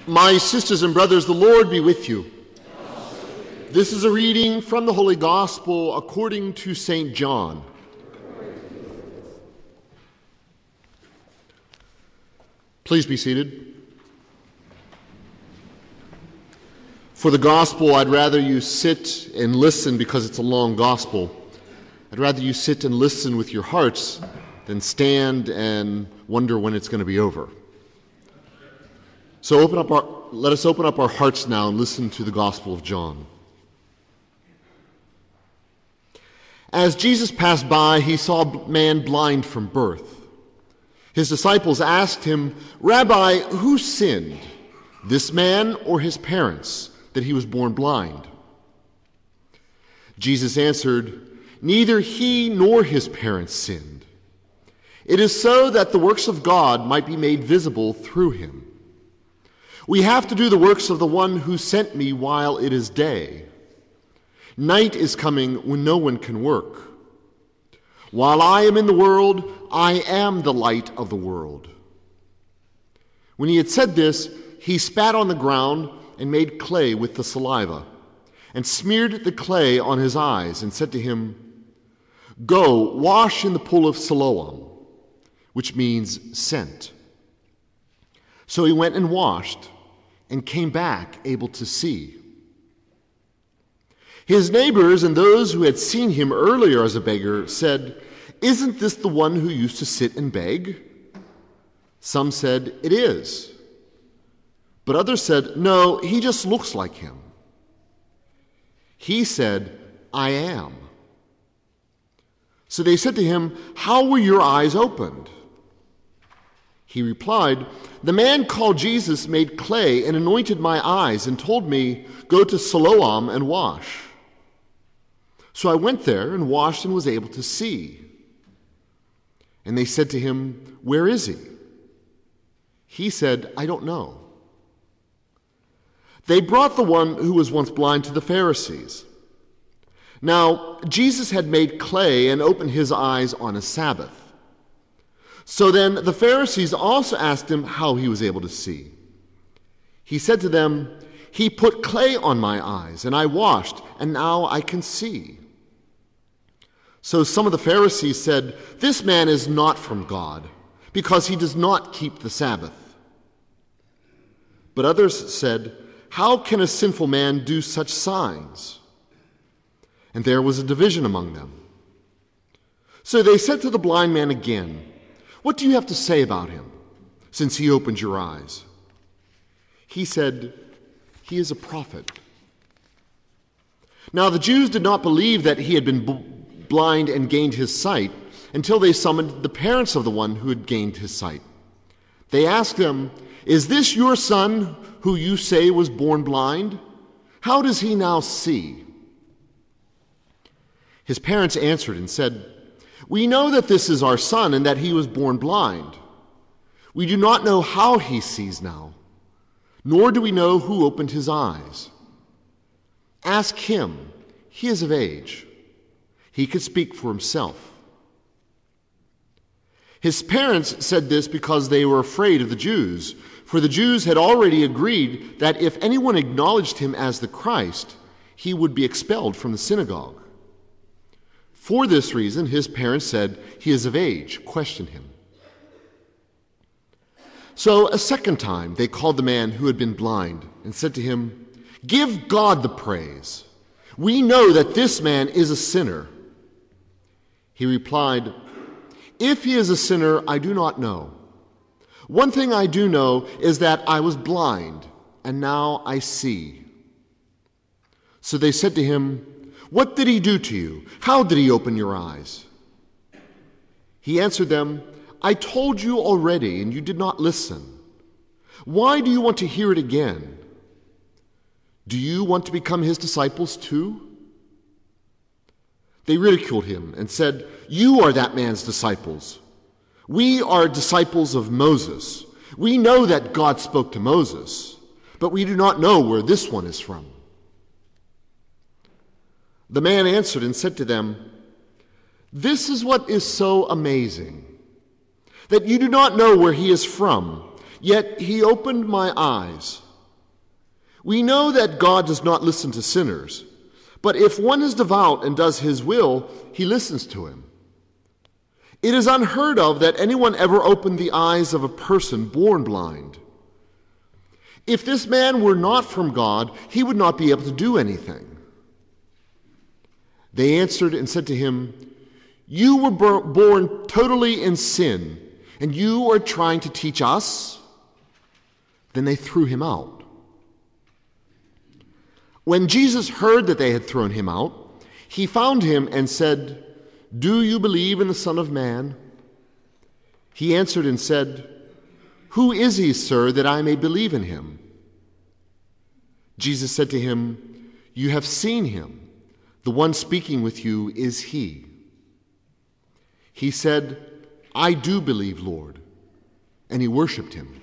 My sisters and brothers, the Lord be with you. This is a reading from the Holy Gospel according to St. John. Please be seated. For the Gospel, I'd rather you sit and listen because it's a long Gospel. I'd rather you sit and listen with your hearts than stand and wonder when it's going to be over. So let us open up our hearts now and listen to the Gospel of John. As Jesus passed by, he saw a man blind from birth. His disciples asked him, "Rabbi, who sinned, this man or his parents, that he was born blind?" Jesus answered, "Neither he nor his parents sinned. It is so that the works of God might be made visible through him. We have to do the works of the one who sent me while it is day. Night is coming when no one can work. While I am in the world, I am the light of the world." When he had said this, he spat on the ground and made clay with the saliva, and smeared the clay on his eyes, and said to him, "Go, wash in the pool of Siloam," which means sent. So he went and washed, and came back able to see. His neighbors and those who had seen him earlier as a beggar said, "Isn't this the one who used to sit and beg?" Some said, "It is." But others said, "No, he just looks like him." He said, "I am." So they said to him, "How were your eyes opened?" He replied, "The man called Jesus made clay and anointed my eyes and told me, 'Go to Siloam and wash.' So I went there and washed and was able to see." And they said to him, "Where is he?" He said, "I don't know." They brought the one who was once blind to the Pharisees. Now Jesus had made clay and opened his eyes on a Sabbath. So then the Pharisees also asked him how he was able to see. He said to them, "He put clay on my eyes, and I washed, and now I can see." So some of the Pharisees said, "This man is not from God, because he does not keep the Sabbath." But others said, "How can a sinful man do such signs?" And there was a division among them. So they said to the blind man again, "What do you have to say about him, since he opened your eyes?" He said, "He is a prophet." Now the Jews did not believe that he had been blind and gained his sight until they summoned the parents of the one who had gained his sight. They asked them, "Is this your son who you say was born blind? How does he now see?" His parents answered and said, "We know that this is our son and that he was born blind. We do not know how he sees now, nor do we know who opened his eyes. Ask him, he is of age. He could speak for himself." His parents said this because they were afraid of the Jews, for the Jews had already agreed that if anyone acknowledged him as the Christ, he would be expelled from the synagogue. For this reason, his parents said, "He is of age, question him." So a second time they called the man who had been blind and said to him, "Give God the praise. We know that this man is a sinner." He replied, "If he is a sinner, I do not know. One thing I do know is that I was blind, and now I see." So they said to him, "What did he do to you? How did he open your eyes?" He answered them, "I told you already, and you did not listen. Why do you want to hear it again? Do you want to become his disciples too?" They ridiculed him and said, "You are that man's disciples. We are disciples of Moses. We know that God spoke to Moses, but we do not know where this one is from." The man answered and said to them, "This is what is so amazing, that you do not know where he is from, yet he opened my eyes. We know that God does not listen to sinners, but if one is devout and does his will, he listens to him. It is unheard of that anyone ever opened the eyes of a person born blind. If this man were not from God, he would not be able to do anything." They answered and said to him, "You were born totally in sin, and you are trying to teach us?" Then they threw him out. When Jesus heard that they had thrown him out, he found him and said, "Do you believe in the Son of Man?" He answered and said, "Who is he, sir, that I may believe in him?" Jesus said to him, "You have seen him. The one speaking with you is he." He said, "I do believe, Lord," and he worshiped him.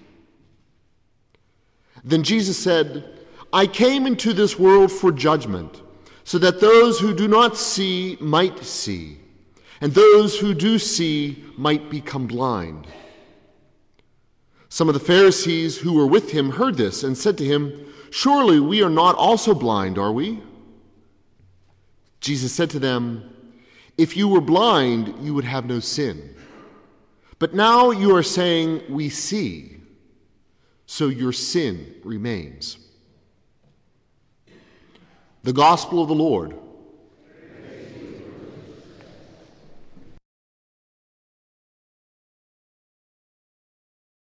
Then Jesus said, "I came into this world for judgment, so that those who do not see might see, and those who do see might become blind." Some of the Pharisees who were with him heard this and said to him, "Surely we are not also blind, are we?" Jesus said to them, "If you were blind, you would have no sin. But now you are saying, 'We see,' so your sin remains." The Gospel of the Lord.